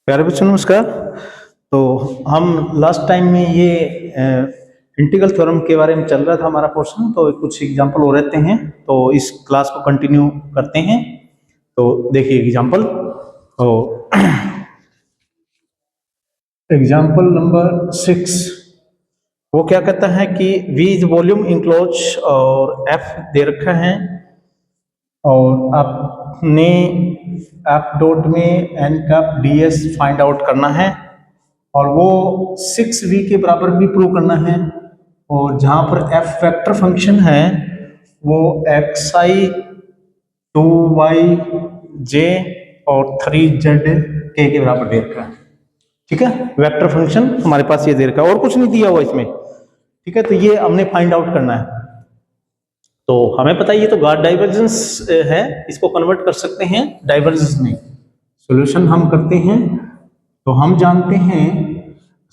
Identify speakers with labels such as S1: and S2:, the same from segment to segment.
S1: प्यारे बच्चों नमस्कार। तो हम लास्ट टाइम में ये इंटीग्रल थ्योरम के बारे में चल रहा था हमारा पोर्शन, तो कुछ एग्जांपल हो रहते हैं तो इस क्लास को कंटिन्यू करते हैं। तो देखिए एग्जांपल, तो एग्जांपल नंबर 6 वो क्या कहता है कि V इज वॉल्यूम इंक्लोज और F दे रखा है और आपने F डॉट में n का ds फाइंड आउट करना है और वो 6v के बराबर भी प्रूव करना है। और जहां पर f वेक्टर फंक्शन है वो xi 2yj और 3z k के बराबर दे रखा है। ठीक है, वेक्टर फंक्शन हमारे पास ये दे रखा है और कुछ नहीं दिया हुआ इसमें। ठीक है, तो ये हमने फाइंड आउट करना है। तो हमें पता है ये तो गॉस डाइवर्जेंस है, इसको कन्वर्ट कर सकते हैं डाइवर्जेंस में। सॉल्यूशन हम करते हैं तो हम जानते हैं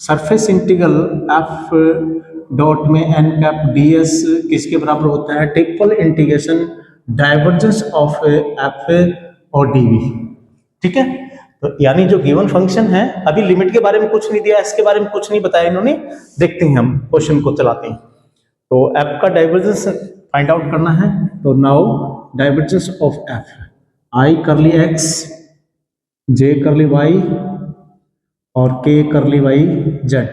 S1: सरफेस इंटीग्रल एफ डॉट में एन कैप ds किसके बराबर होता है? Triple integration divergence of F और dv। ठीक है, तो यानी जो गिवन फंक्शन है, अभी लिमिट के बारे में कुछ नहीं दिया, इसके बारे में कुछ नहीं बताया इन्होंने। देखते हैं, हम क्वेश्चन को चलाते हैं। तो एफ का डाइवर्जेंस फाइंड आउट करना है। तो नाउ डाइवर्जेंस ऑफ एफ, आई करली एक्स, जे करली वाई और के करली वाई जेड।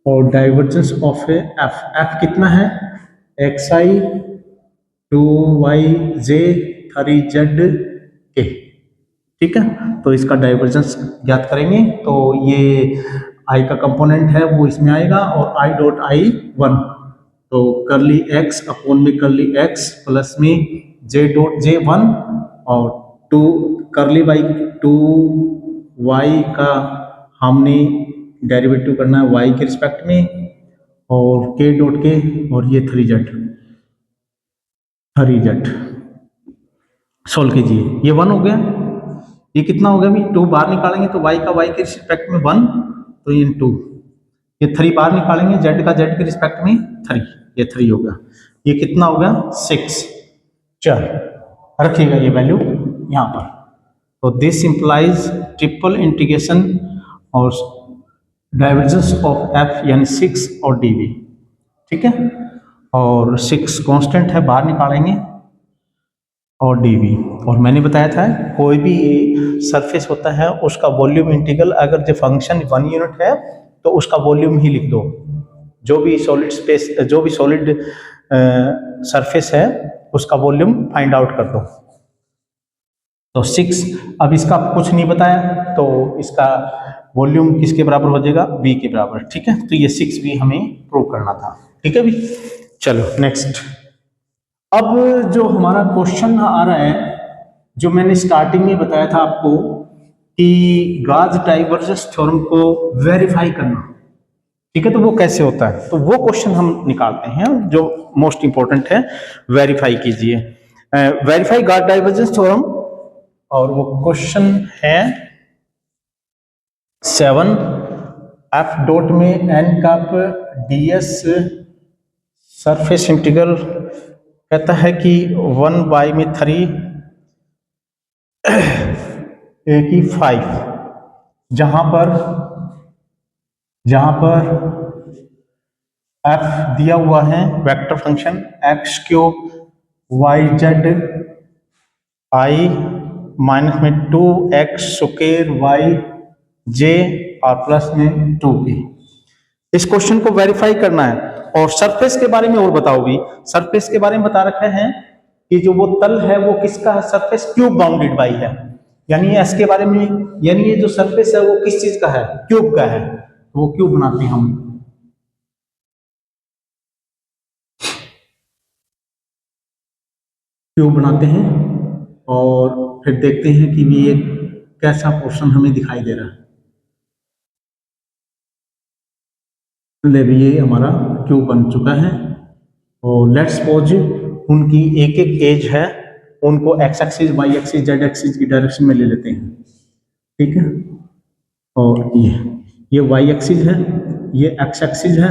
S1: और डाइवर्जेंस ऑफ एफ, एफ कितना है? एक्स आई 2y जे 3z के। ठीक है, तो इसका डाइवर्जेंस ज्ञात करेंगे। तो ये आई का कंपोनेंट है वो इसमें आएगा और आई डॉट आई 1, तो करली एक्स अपॉन में करली एक्स प्लस में जे डॉट जे 1 और 2 करली बाई 2y का हमने डेरिवेटिव करना है y के रिस्पेक्ट में और k डॉट के और ये 3z सोल्व कीजिए। ये 1 हो गया, ये कितना हो गया भी? 2 बाहर निकालेंगे तो y का y के रिस्पेक्ट में 1, तो ये 2, ये 3 बाहर निकालेंगे z का z के रिस्पेक्ट में 3, ये 3 हो गया। ये कितना हो गया? 6। चल रखिएगा ये वैल्यू यहाँ पर। तो दिस इंप्लाइज ट्रिपल इंटीग्रेशन और डाइवर्जेंस ऑफ f यानी 6 और dv। ठीक है, और 6 कांस्टेंट है, बाहर निकालेंगे और dv। और मैंने बताया था कोई भी सरफेस होता है उसका वॉल्यूम इंटीग्रल, अगर जो फंक्शन 1 यूनिट है तो उसका वॉल्यूम ही लिख दो। जो भी सॉलिड स्पेस, जो भी सॉलिड सरफेस है उसका वॉल्यूम फाइंड आउट कर दो। तो 6, अब इसका कुछ नहीं बताया तो इसका वॉल्यूम किसके बराबर हो जाएगा? v के बराबर। ठीक है, तो ये 6v हमें प्रूव करना था। ठीक है भी, चलो नेक्स्ट। अब जो हमारा क्वेश्चन आ रहा है, जो मैंने स्टार्टिंग में बताया था आपको कि गॉस डाइवर्जेंस थ्योरम को वेरीफाई करना। ठीक है, तो वो कैसे होता है? तो वो क्वेश्चन हम निकालते हैं जो मोस्ट इंपॉर्टेंट है। वेरीफाई कीजिए, वेरीफाई गॉस डाइवर्जेंस थ्योरम। और वो क्वेश्चन है 7, एफ डॉट में N cap ds surface integral कहता है कि 1/3 a की 5, जहां पर f दिया हुआ है vector function x cube yz i minus में 2x स्क्वायर y j और प्लस में 2k। इस क्वेश्चन को वेरीफाई करना है। और सरफेस के बारे में और बताओ भी, सरफेस के बारे में बता रखा है कि जो वो तल है वो किसका है? सरफेस क्यूब बाउंडेड बाई है। यानी एस के बारे में, यानी ये जो सरफेस है वो किस चीज का है? क्यूब का है। तो वो क्यूब बनाते हैं हम, क्यूब बनाते हैं और फिर देखते हैं कि ये कैसा पोर्शन हमें दिखाई दे रहा है। ले भी ये हमारा क्यूब बन चुका है। और लेट्स सपोज उनकी एक एक एज है, उनको X axis Y axis Z axis की डायरेक्शन में ले लेते हैं। ठीक है, और ये वाई एक्सिस है, ये एक्स एक्सिस है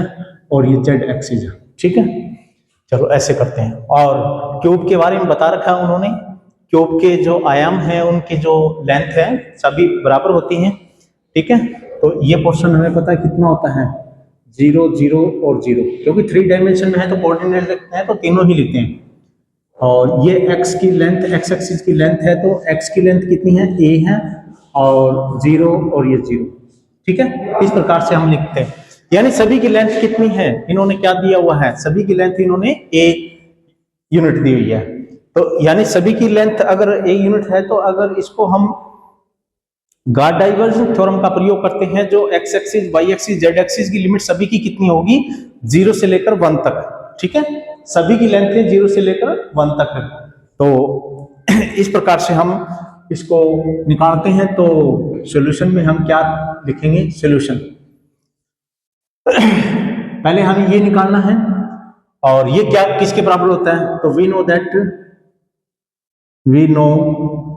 S1: और ये जेड एक्सिस है। ठीक है, चलो ऐसे करते हैं। और क्यूब के बारे में बता रखा है उन्होंने, क्यूब के जो आयाम हैं उनकी जो लेंथ है सभी बराबर होती हैं। ठीक है, तो ये पोर्शन हमें पता है कितना होता है, 0 0 और 0, क्योंकि 3 डायमेंशन में है तो कोऑर्डिनेट लिखते हैं तो तीनों ही लिखते हैं। और ये x की लेंथ, x एक्सिस की लेंथ है, तो x की लेंथ कितनी है, a है, और 0 और ये 0, ठीक है, इस प्रकार से हम लिखते हैं। यानी सभी की लेंथ कितनी है, इन्होंने क्या दिया हुआ है, सभी की लेंथ इन्होंने a यूनिट दी हुई है। तो यानी सभी की लेंथ अगर a यूनिट है, तो अगर इसको हम गॉस डाइवर्जेंस थ्योरम का प्रयोग करते हैं, जो x axis, y axis, z axis की लिमिट सभी की कितनी होगी, 0 से लेकर 1 तक, ठीक है, सभी की लेंथ है 0 से लेकर 1 तक। तो इस प्रकार से हम इसको निकालते हैं। तो सॉल्यूशन में हम क्या लिखेंगे, सॉल्यूशन पहले हमें ये निकालना है, और ये क्या किसके बराबर होता है, तो we know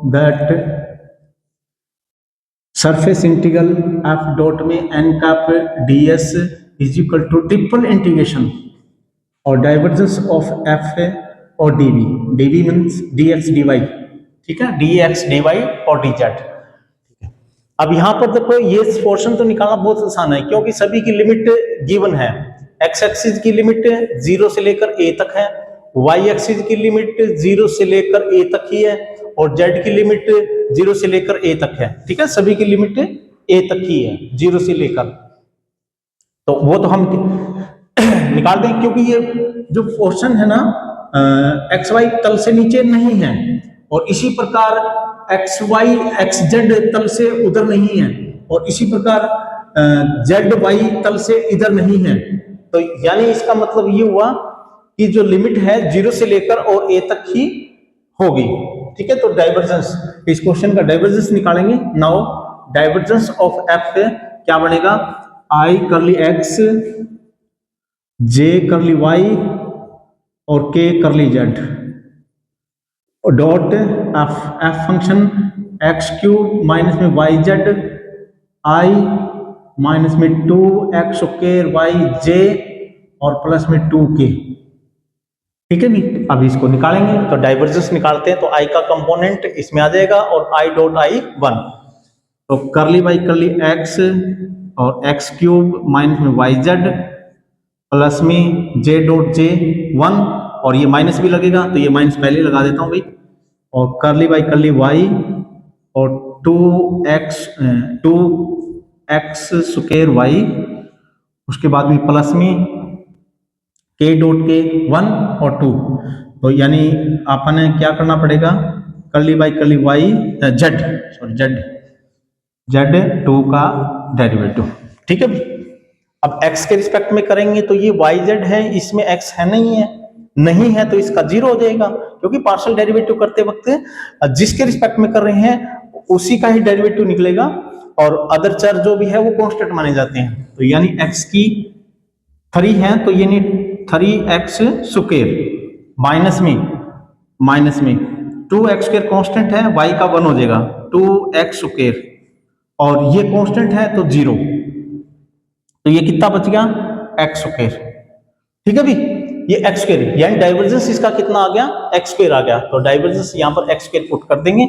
S1: that surface integral F dot में N cap ds is equal to triple integration और डाइवर्जेंस ऑफ एफ और dv मीन्स dx dy, ठीक है, dx dy और dz। अब यहां पर देखो ये पोर्शन तो निकालना बहुत आसान है, क्योंकि सभी की लिमिट गिवन है। x एक्सिस की लिमिट 0 से लेकर a तक है, y एक्सिस की लिमिट 0 से लेकर a तक ही है, और z की लिमिट 0 से लेकर a तक है, ठीक है, सभी की लिमिट a तक ही है 0 से लेकर। तो वो तो हम निकाल दें, क्योंकि ये जो पोर्शन है ना एक्स वाई तल से नीचे नहीं है, और इसी प्रकार एक्स वाई एक्स जेड तल से उधर नहीं है, और इसी प्रकार जेड वाई तल से इधर नहीं है। तो यानी इसका मतलब ये हुआ कि जो लिमिट है 0 से लेकर और a तक ही होगी, ठीक है। तो डाइवर्जेंस, इस क्वेश्चन का डाइवर्जेंस निकालेंगे। नाउ डाइवर्जेंस ऑफ एफ क्या बनेगा, आई करली एक्स, जे करली वाई और के करली Z, dot F function x cube minus में वाई जेड आई माइनस में 2x स्क्वायर वाई जे और प्लस में 2k, ठीक है नहीं। अब इसको निकालेंगे, तो डाइवर्जेंस निकालते हैं, तो i का कंपोनेंट इसमें आ जाएगा और i डॉट आई 1, तो करली बाई करली x और x क्यूब माइनस में वाई जेड प्लस में j डॉट जे 1, और ये माइनस भी लगेगा तो ये माइनस पहले लगा देता हूं भाई, और करली बाई करली y और 2x स्क्वायर वाई, उसके बाद में प्लस में k डॉट के 1 और 2, तो यानी आपने क्या करना पड़ेगा, करली बाई करली वाई जेड 2 का डेरिवेटिव, ठीक है। अब x के रिस्पेक्ट में करेंगे तो ये वाई जेड है, इसमें x है नहीं है तो इसका 0 हो जाएगा, क्योंकि पार्शियल डेरिवेटिव करते वक्त जिसके रिस्पेक्ट में कर रहे हैं उसी का ही डेरिवेटिव निकलेगा, और अदर चर जो भी है वो कांस्टेंट माने जाते हैं। तो यानी x की 3 है तो यानी 3x स्क्वायर माइनस में 2x स्क्वायर कांस्टेंट है, y का 1 हो जाएगा 2x स्क्वायर, और ये कांस्टेंट है तो 0, तो ये कितना बच गया x स्क्वायर, ठीक है भी, ये x स्क्वायर, यानी डाइवर्जेंस इसका कितना आ गया, x स्क्वायर आ गया। तो डाइवर्जेंस यहां पर x स्क्वायर पुट कर देंगे,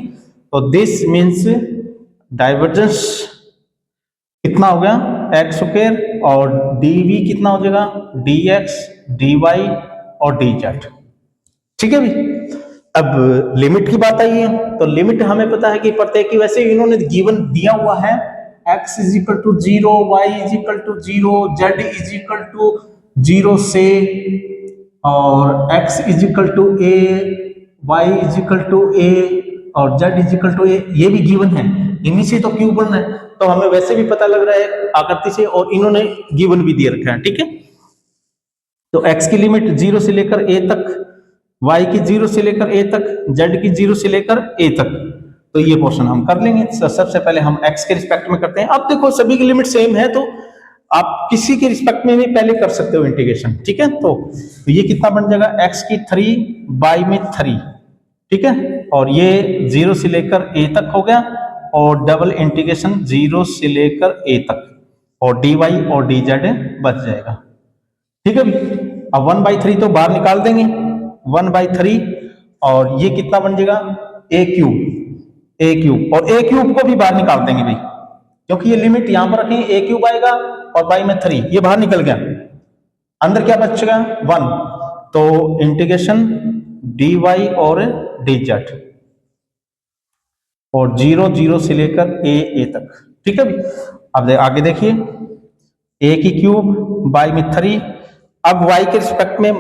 S1: तो दिस मींस डाइवर्जेंस कितना हो गया x स्क्वायर, और dv कितना हो जाएगा dx dy और dz, ठीक है भी। अब लिमिट की बात आई है, तो लिमिट हमें पता है कि प्रत्येक की, वैसे इन्होंने गिवन दिया हुआ है x is equal to 0, y is equal to 0, z is equal to 0 से, और x is equal to a, y is equal to a और z is equal to a, ये भी गिवन है, इन्हीं से तो क्यों बन रहा है, तो हमें वैसे भी पता लग रहा है आकृति से, और इन्होंने गिवन भी दे रखा है, ठीक है। तो x की लिमिट 0 से लेकर a तक, y की 0 से लेकर a तक, z की 0 से लेकर a तक, तो ये पोर्शन हम कर लेंगे। सबसे पहले हम x के रिस्पेक्ट में करते हैं। अब देखो सभी की लिमिट सेम है, तो आप किसी के रिस्पेक्ट में भी पहले कर सकते हो इंटीग्रेशन, ठीक है। तो ये कितना बन जाएगा, x की 3 बाई में 3, ठीक है, और ये 0 से लेकर a तक हो गया, और डबल इंटीग्रेशन 0 से लेकर a तक, और dy और dz बच जाएगा, ठीक है। अब 1/3 तो बाहर निकाल देंगे, 1/3, और ये कितना बन जाएगा a क्यूब, और a क्यूब को भी बाहर निकाल देंगे भाई, क्योंकि ये लिमिट यहां पर रखें, ए क्यूब आएगा और बाई में 3, ये बाहर निकल गया, अंदर क्या बचेगा 1, तो इंटीग्रेशन dy और dz और 0 0 से लेकर a तक, ठीक है। अब आगे देखिए, a की क्यूब बाई में 3, अब y के रिस्पेक्ट में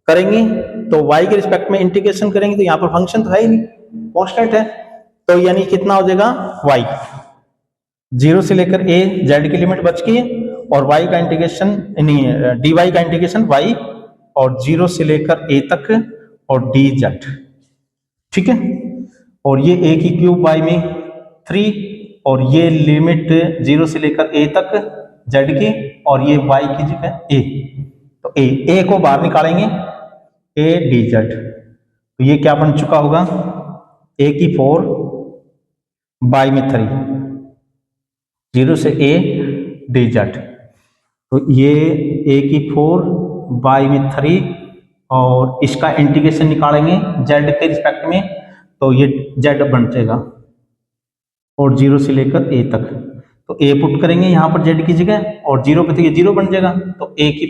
S1: करेंगे तो y के रिस्पेक्ट में इंटीग्रेशन करेंगे तो यहाँ पर फंक्शन तो है ही नहीं, कांस्टेंट है, तो यानी कितना हो जाएगा y 0 से लेकर a, z की लिमिट बच गई और y का इंटीग्रेशन नहीं, dy का इंटीग्रेशन y और 0 से लेकर a तक और dz, ठीक है। और ये a की क्यूब बाई में 3 और ये लिमिट 0 से लेकर a तक z की और ये y की जगह a, तो a को बाहर निकालेंगे a dz, तो ये क्या बन चुका होगा a की 4 बाई में 3 0 से a dz, तो ये a की 4 बाई में 3 और इसका इंटीग्रेशन निकालेंगे z के रिस्पेक्ट में, तो ये z बन जाएगा और 0 से लेकर a तक, तो a पुट करेंगे यहाँ पर z की जगह और 0 पे तो ये 0 बन जाएगा, तो a की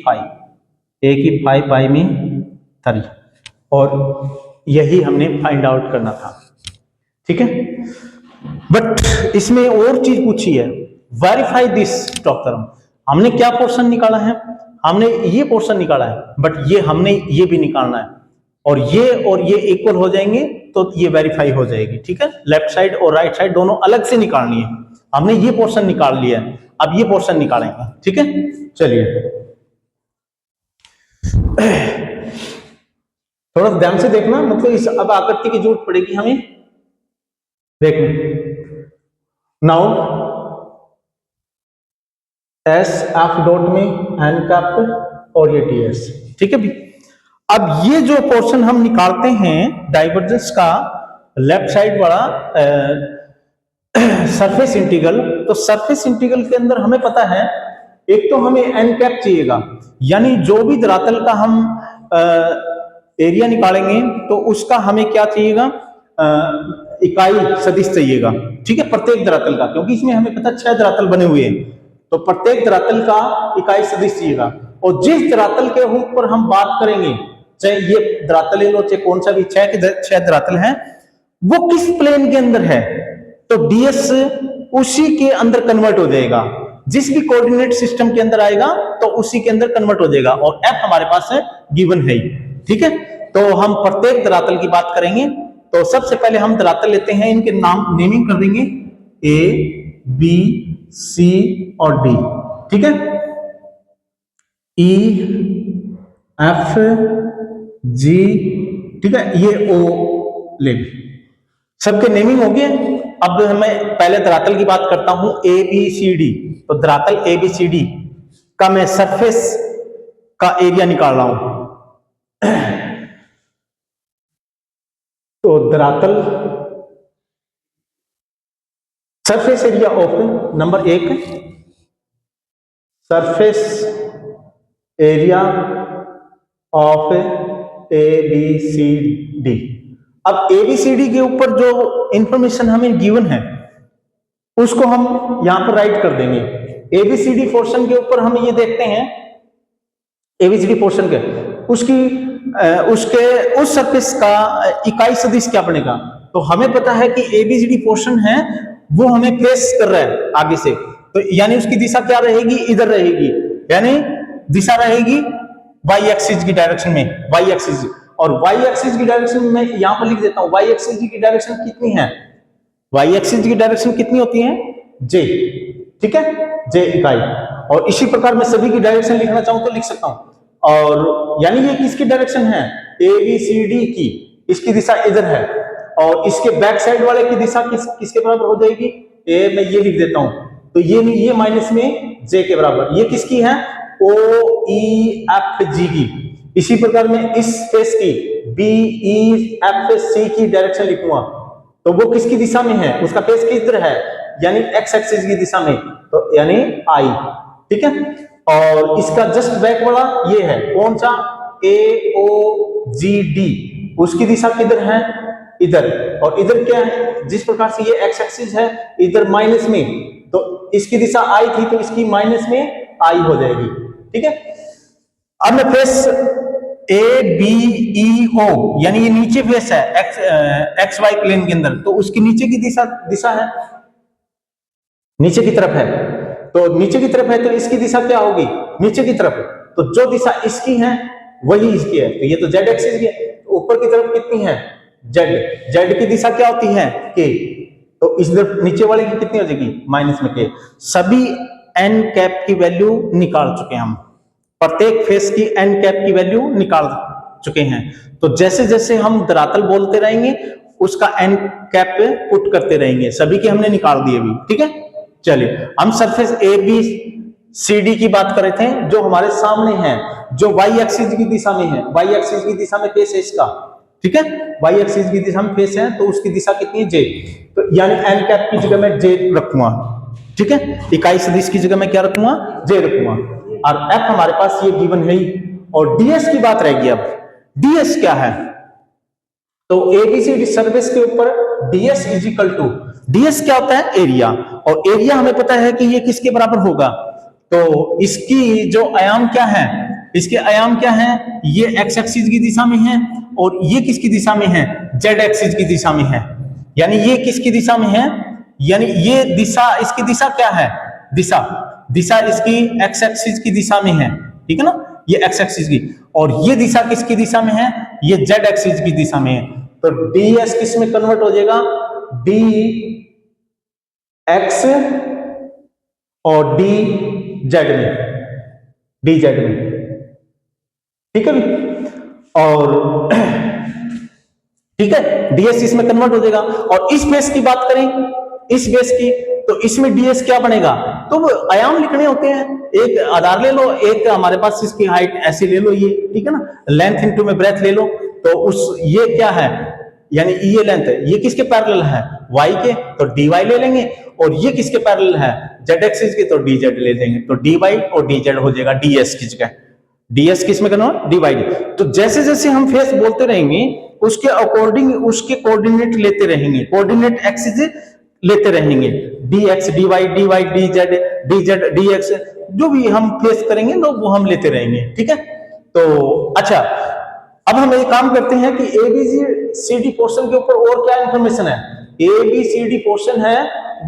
S1: 5 बाई में 3, और यही हमने फाइंड आउट करना था, ठीक है। बट इसमें और चीज पूछी है, वेरीफाई दिस टॉप थ्योरम, हमने क्या पोर्शन निकाला है, हमने ये पोर्शन निकाला है, बट ये हमने ये भी निकालना है और ये इक्वल हो जाएंगे तो ये वेरीफाई हो जाएगी, ठीक है। लेफ्ट साइड और राइट साइड दोनों अलग से निकालनी है, हमने ये पोर्शन निकाल लिया है, अब ये पोर्शन निकालेंगे, ठीक है। चलिए थोड़ा ध्यान से देखना, मतलब इस अब आकृति की जरूरत पड़ेगी हमें, देखो नाउ एस एफ डॉट में एन कैप और ये टी एस, ठीक है भी। अब ये जो पोर्शन हम निकालते हैं डाइवर्जेंस का, लेफ्ट साइड वाला सरफेस इंटीग्रल, तो सरफेस इंटीग्रल के अंदर हमें पता है एक तो हमें एन कैप चाहिएगा, यानी जो भी धरातल का हम एरिया निकालेंगे तो उसका हमें क्या चाहिएगा, इकाई सदिश चाहिएगा, ठीक है, प्रत्येक धरातल का, क्योंकि इसमें हमें पता 6 धरातल बने हुए हैं, तो प्रत्येक धरातल का इकाई सदिश चाहिएगा। और जिस धरातल के ऊपर हम बात करेंगे, चाहे ये धरातल ले लो चाहे कौन सा भी, 6 धरातल हैं, वो किस प्लेन के अंदर है, तो ds उसी के अंदर कन्वर्ट हो जाएगा, जिस भी कोऑर्डिनेट सिस्टम के अंदर आएगा तो उसी के अंदर कन्वर्ट हो जाएगा, और f हमारे पास है गिवन है, ठीक है। तो हम प्रत्येक धरातल की बात करेंगे, तो सबसे पहले हम धरातल लेते हैं, इनके नाम नेमिंग कर देंगे A B C और D, ठीक है, E F G, ठीक है, ये O ले, सबके नेमिंग हो गए। अब मैं पहले धरातल की बात करता हूं A B C D, तो धरातल A B C D का मैं सरफेस का एरिया निकाल रहा हूं, तो धरातल surface area of number 1, surface area of ABCD। अब ABCD के ऊपर जो इंफॉर्मेशन हमें गिवन है उसको हम यहां पर राइट कर देंगे। ABCD पोर्शन के ऊपर हम ये देखते हैं, ABCD पोर्शन के उसके उस सरफेस का इकाई सदिश क्या बनेगा, तो हमें पता है कि ABCD पोर्शन है वो हमें फेस कर रहा है आगे से, तो यानी उसकी दिशा क्या रहेगी, इधर रहेगी, यानी दिशा रहेगी y एक्सिस की डायरेक्शन में, y एक्सिस, और y एक्सिस की डायरेक्शन में यहां पर लिख देता हूं, y एक्सिस की डायरेक्शन कितनी है, y एक्सिस की डायरेक्शन कितनी होती है, j, ठीक है, j इकाई, और इसी प्रकार मैं सभी की डायरेक्शन लिखना चाहूं तो लिख सकता हूं, और यानी ये किसकी डायरेक्शन है, ABCD की, इसकी दिशा इधर है, और इसके बैक साइड वाले की दिशा किसके बराबर हो जाएगी, मैं ये लिख देता हूं, तो ये माइनस में j के बराबर, ये किसकी है, OEFG की। इसी प्रकार मैं इस फेस की BEFC की डायरेक्शन लिखूंगा, तो वो किसकी दिशा में है, उसका फेस किधर है, यानी x एक्सिस की दिशा में, तो यानी I, ठीक है। और इसका जस्ट बैक वाला ये है, कौन सा, AOGD, उसकी दिशा किधर है, इधर, और इधर क्या है, जिस प्रकार से ये x एक्सिस है इधर माइनस में, तो इसकी दिशा आई थी तो इसकी माइनस में आई हो जाएगी। ठीक है, अब मैं फेस ए बी ई ओ यानी ये नीचे फेस है एक्स वाई प्लेन के अंदर, तो उसकी नीचे की दिशा है, नीचे की तरफ है, तो नीचे की तरफ है तो इसकी दिशा क्या होगी, नीचे की तरफ। तो जो दिशा इसकी है वही इसकी है, तो ये तो जेड एक्सिस की है, तो ऊपर की तरफ कितनी है जेड, जेड की दिशा क्या होती है के, तो इस तरफ नीचे वाले की कितनी हो जाएगी माइनस में के। सभी एन कैप की वैल्यू निकाल चुके हैं हम, प्रत्येक फेस की एन कैप की वैल्यू निकाल चुके हैं। तो जैसे जैसे हम धरातल बोलते रहेंगे उसका एन कैप पुट करते रहेंगे, सभी के हमने निकाल दिए अभी। ठीक है, चलिए हम surface A B C D की बात कर रहे थे जो हमारे सामने है, जो वाई एक्सिस की दिशा में है, वाई एक्सिस की दिशा में फेस है इसका। ठीक है, वाई एक्सिस की दिशा में फेस है तो उसकी दिशा कितनी है जे, तो यानी एन कैप की जगह मैं जे रखूंगा। ठीक है, इकाई सदिश की जगह मैं क्या रखूंगा, जे रखूंगा। और एफ हमारे पास ये गिवन है ही, और डीएस की बात रहेगी। अब डीएस क्या है, तो एबीसी सरफेस के ऊपर DS is equal to, DS क्या होता है एरिया, और एरिया हमें पता है कि ये किसके बराबर होगा, तो इसकी जो आयाम क्या है, इसके आयाम क्या है, ये एक्स एक्सिस की दिशा में है और ये किसकी दिशा में है, जेड एक्सिस की दिशा में है। यानी ये किसकी दिशा में है, यानी ये दिशा, इसकी दिशा क्या है, दिशा इसकी एक्स एक्सिस की दिशा में है। ठीक है ना, ये एक्स एक्सिस की, और ये दिशा किसकी दिशा में है, ये जेड एक्सिस की दिशा में है। तो डीएस किस में कन्वर्ट हो जाएगा, डी एक्स और डी जेड में। ठीक है, और ठीक है, डीएस इसमें कन्वर्ट हो जाएगा। और इस बेस की बात करें, इस बेस की, तो इसमें डीएस क्या बनेगा, तो वो आयाम लिखने होते हैं, एक आधार ले लो, एक हमारे पास इसकी हाइट ऐसी ले लो ये, ठीक है ना, लेंथ इनटू में ब्रेथ ले लो, तो उस ये क्या है, यानी ये लेंथ है, ये किसके पैरेलल है, वाई के, तो डी वाई ले लेंगे, और ये किसके पैरेलल है, जेड एक्सिस के, तो डी जेड ले लेंगे, तो डी वाई और डी जेड हो जाएगा डीएस की जगह, डीएस किसमें करना, डी वाई। तो जैसे जैसे हम फेस बोलते रहेंगे उसके अकॉर्डिंग उसके कोऑर्डिनेट लेते रहेंगे, कोऑर्डिनेट एक्सिस लेते रहेंगे, D X D Y D Z D X, जो भी हम फेस करेंगे तो वो हम लेते रहेंगे। ठीक है, तो अच्छा, अब हम एक काम करते हैं कि एबीसीडी पोर्शन के ऊपर और क्या इंफॉर्मेशन है, एबीसीडी पोर्शन है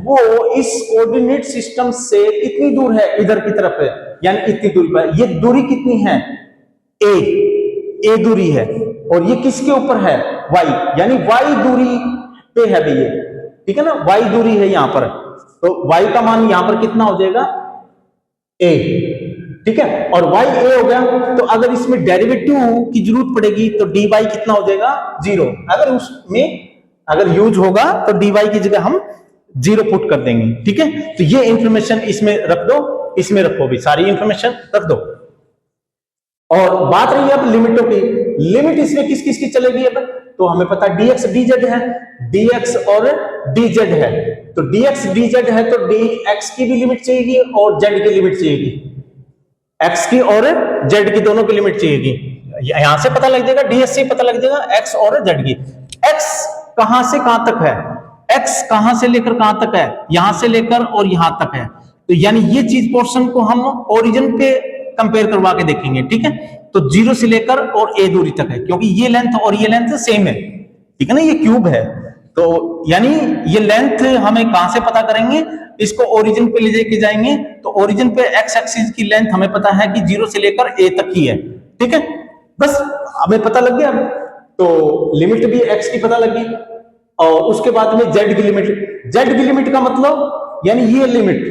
S1: वो इस कोऑर्डिनेट सिस्टम से कितनी दूर है, इधर की तरफ है, यानी इतनी दूरी पर, ये दूरी कितनी है, ए दूरी है, और ये किसके ऊपर है, वाई, यानी वाई दूरी पे है भैया। ठीक है ना, वाई दूरी है यहां पर, तो वाई का मान यहां पर कितना हो जाएगा, ए। ठीक है, और वाई ए हो गया, तो अगर इसमें डेरिवेटिव की जरूरत पड़ेगी तो डी वाई कितना हो जाएगा, 0। अगर उसमें अगर यूज होगा तो डी वाई की जगह हम 0 पुट कर देंगे। ठीक है, तो ये इंफॉर्मेशन इसमें रख दो, इसमें रखो भी, सारी इंफॉर्मेशन रख दो। और बात रही अब लिमिटों की, लिमिट इसमें किस किस की चलेगी, अब तो हमें पता dx dz है, dx और dz है, तो dx dz है तो dx की भी लिमिट चाहिएगी और z की लिमिट चाहिएगी, x की और z की दोनों की लिमिट चाहिएगी। यहां से पता लग जाएगा, ds से पता लग जाएगा x और z की। x कहां से कहां तक है, x कहां से लेकर कहां तक है, यहां से लेकर और यहां तक है, तो यानी ये चीज पोर्शन को हम ओरिजिन पे कंपेयर करवा के देखेंगे। ठीक है, तो 0 से लेकर और a दूरी तक है, क्योंकि ये लेंथ और ये लेंथ सेम है। ठीक है ना, ये क्यूब है, तो यानी ये लेंथ हमें कहां से पता करेंगे, इसको ओरिजिन पे ले जाके जाएंगे, तो ओरिजिन पे x एक्सिस की लेंथ हमें पता है कि 0 से लेकर a तक ही है। ठीक है, बस हमें पता लग गया, तो लिमिट भी x की पता लगी, और उसके बाद में z की लिमिट का मतलब यानी ये लिमिट,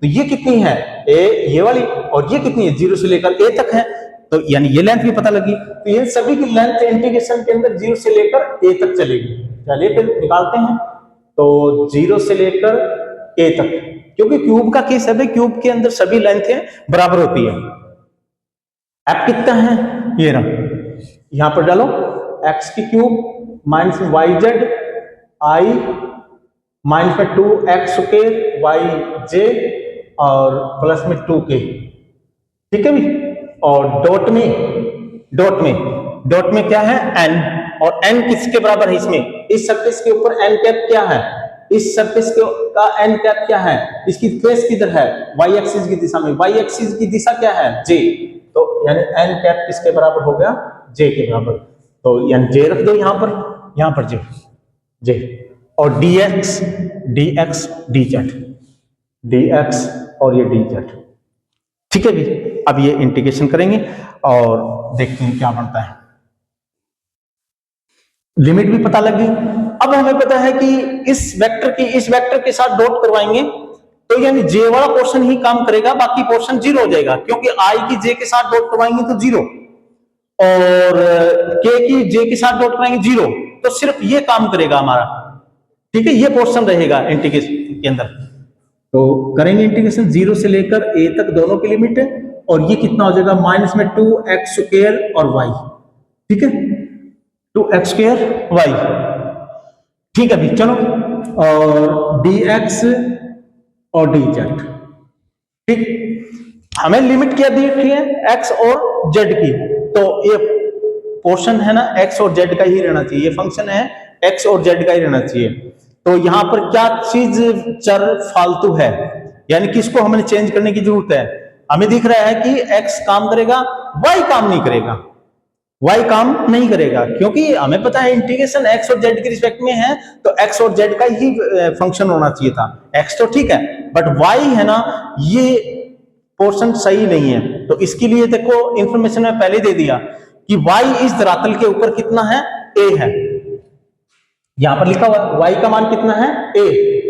S1: तो ये कितनी है, ये वाली, और ये कितनी है, 0 से लेकर a तक है, तो यानी ये लेंथ भी पता लगी। तो ये सभी की लेंथ इंटीग्रेशन के अंदर 0 से लेकर a तक चलेगी। चलिए फिर निकालते हैं, तो 0 से लेकर a तक, क्योंकि क्यूब का केस है, क्यूब के अंदर सभी लेंथें बराबर होती है। f कितना है, ये रहा, यहां पर डालो x की cube minus Y Z I minus में 2x के वाई जे और प्लस में 2k। ठीक है भी, और डॉट में क्या है, n, और n किसके बराबर है, इसमें इस सरफेस के ऊपर n कैप क्या है, इस सरफेस का एन कैप क्या है, इसकी फेस किधर है, वाई एक्सिस की दिशा में, वाई एक्सिस की दिशा क्या है, जे, तो यानी एन कैप किसके बराबर हो गया, जे के बराबर। तो यानी जे रख दो यहां पर जे, जे और dx dx dz, dx और ये dz, ठीक है भी। अब ये इंटीग्रेशन करेंगे और देखते हैं क्या बनता है। लिमिट भी पता लग गई। अब हमें पता है कि इस वेक्टर के साथ डॉट करवाएंगे तो यानी जे वाला पोर्शन ही काम करेगा, बाकी पोर्शन जीरो हो जाएगा, क्योंकि आई की जे के साथ डॉट करवाएंगे तो जीरो, और के की जे के साथ डॉट कराएंगे जीरो, तो सिर्फ ये काम करेगा हमारा, ठीक है, ये पोर्शन रहेगा इंटीग्रेशन के अंदर। तो करेंगे इंटीग्रेशन, जीरो से लेकर ए तक दोनों की लिमिट है, और ये कितना हो जाएगा, माइनस में 2x² और y, ठीक है, 2x² y, ठीक है भी। चलो, और dx और dz, ठीक, हमें लिमिट क्या दी है, x और z की, तो ये पोर्शन है ना x और z का ही रहना चाहिए, ये फंक्शन है x और z का ही रहना चाहिए। तो यहां पर क्या चीज चर फालतू है, यानी किसको हमें चेंज करने की जरूरत है, हमें दिख रहा है कि x काम करेगा, y काम नहीं करेगा, y काम नहीं करेगा, क्योंकि हमें पता है इंटीग्रेशन x और z के रिस्पेक्ट में है, तो x और z का ही फंक्शन होना चाहिए था, x तो ठीक है, बट y है ना, ये पोर्शन सही नहीं है। तो इसके लिए देखो इंफॉर्मेशन में पहले दे दिया कि y इस धरातल के ऊपर कितना है, a है, यहां पर लिखा हुआ y का मान कितना है, a,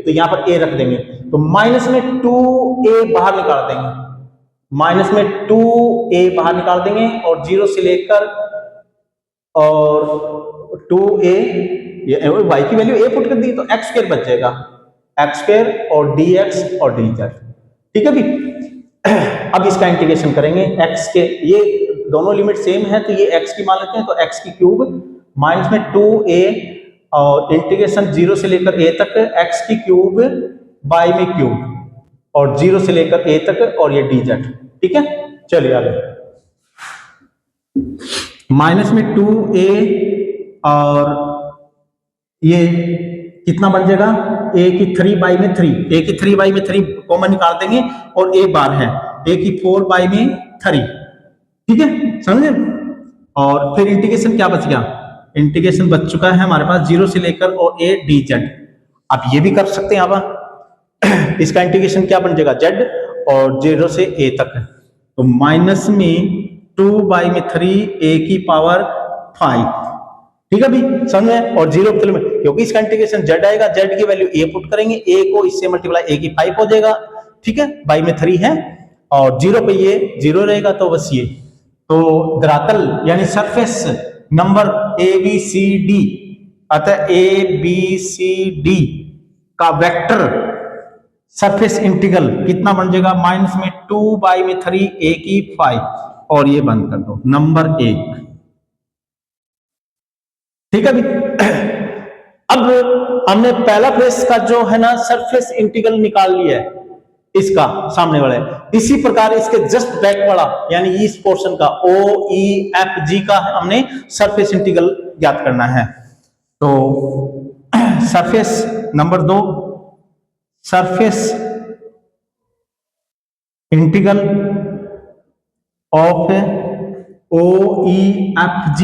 S1: तो यहां पर a रख देंगे, तो माइनस में 2a बाहर निकाल देंगे, माइनस में 2a बाहर निकाल देंगे, और जीरो से लेकर और 2a, y की वैल्यू a पुट कर दी तो x² बच जाएगा, x² और dx और dz, ठीक है भी। अब इसका इंटीग्रेशन करेंगे, x के ये दोनों लिमिट सेम है, तो ये x की मान लेते हैं, तो x की क्यूब माइनस में 2a और इंटीग्रेशन जीरो से लेकर a तक, x की क्यूब बाई में क्यूब, और जीरो से लेकर a तक, और ये dz, ठीक है। चलिए आगे, माइनस में 2a और ये कितना बन जाएगा, a की 3/3, a की 3/3 कॉमन निकाल देंगे, और a बार है, a की 4/3, ठीक है, समझे। और फिर इंटीग्रेशन क्या बच गया, इंटीग्रेशन बच चुका है हमारे पास जीरो से लेकर और a dz। अब ये भी कर सकते हैं, अब इसका इंटीग्रेशन क्या बन जाएगा, z, और जीरो से a तक, तो माइनस में 2/3 a की पावर 5, ठीक है भी, समझ में। और जीरो में क्योंकि इसका इंटीग्रेशन z आएगा, z की वैल्यू a पुट करेंगे, a को इससे मल्टीप्लाई a की 5 हो जाएगा, ठीक है, बाई में 3 है, और जीरो पे ये जीरो रहेगा, तो बस ये, तो धरातल यानी सरफेस नंबर ABCD, अतः ABCD का वेक्टर सरफेस इंटीग्रल कितना बन जाएगा, माइनस में 2/3 a की 5, और ये बंद कर दो, नंबर 1, ठीक है भी। अब हमने पहला फेस का जो है ना सरफेस इंटीग्रल निकाल लिया है, इसका सामने वाला है, इसी प्रकार इसके जस्ट बैक वाला यानी इस पोर्शन का OEFG का हमने सरफेस इंटीग्रल ज्ञात करना है। तो surface number 2, surface integral of OEFG,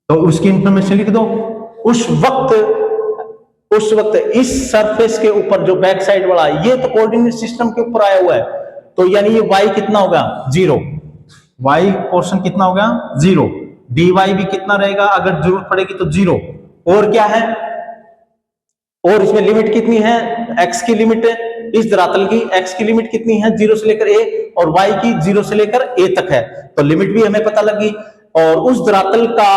S1: तो उसकी इंफॉर्मेशन लिख दो। उस वक्त इस सरफेस के ऊपर जो बैक साइड वाला ये तो कोऑर्डिनेट सिस्टम के ऊपर आया हुआ है, तो यानी ये y कितना होगा, 0, y पोर्शन कितना होगा, 0, dy भी कितना रहेगा, अगर जरूरत पड़ेगी तो 0, और क्या है, और इसमें लिमिट कितनी है, x की लिमिट है, इस धरातल की x की लिमिट कितनी है, 0 से लेकर a, और y की 0 से लेकर a तक है, तो लिमिट भी हमें पता लगी। और उस धरातल का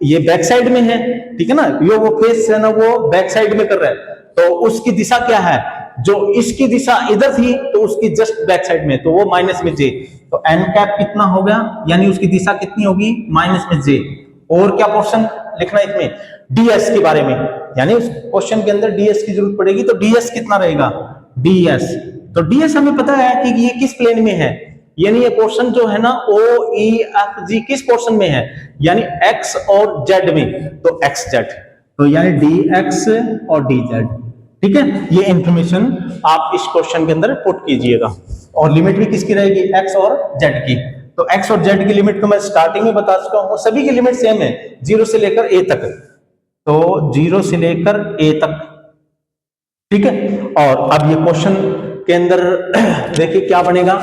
S1: ये बैक साइड में है, ठीक है ना, ये वो फेस है ना वो बैक साइड में कर रहा है, तो उसकी दिशा क्या है, जो इसकी दिशा इधर थी तो उसकी जस्ट बैक साइड में, तो वो माइनस में j, तो n कैप कितना हो गया, यानी उसकी दिशा कितनी होगी, माइनस में j। और क्या पोर्शन लिखना है इसमें, ds के बारे में, यानी उस क्वेश्चन के अंदर ds की जरूरत पड़ेगी, तो ds कितना रहेगा, ds, तो ds हमें पता है कि ये किस प्लेन में है, यानी ये पोर्शन जो है ना ओ ई एफ जी किस पोर्शन में है, यानी एक्स और जेड में, तो एक्स जेड, तो यानी डी एक्स और डी जेड। ठीक है, ये इंफॉर्मेशन आप इस क्वेश्चन के अंदर पुट कीजिएगा। और लिमिट भी किसकी रहेगी, एक्स और जेड की। तो एक्स और जेड की लिमिट तो मैं स्टार्टिंग में बता चुका हूं, सभी की लिमिट सेम है, 0 से लेकर ए तक, तो 0 से लेकर ए तक। ठीक है, और अब ये क्वेश्चन के अंदर देखिए क्या बनेगा,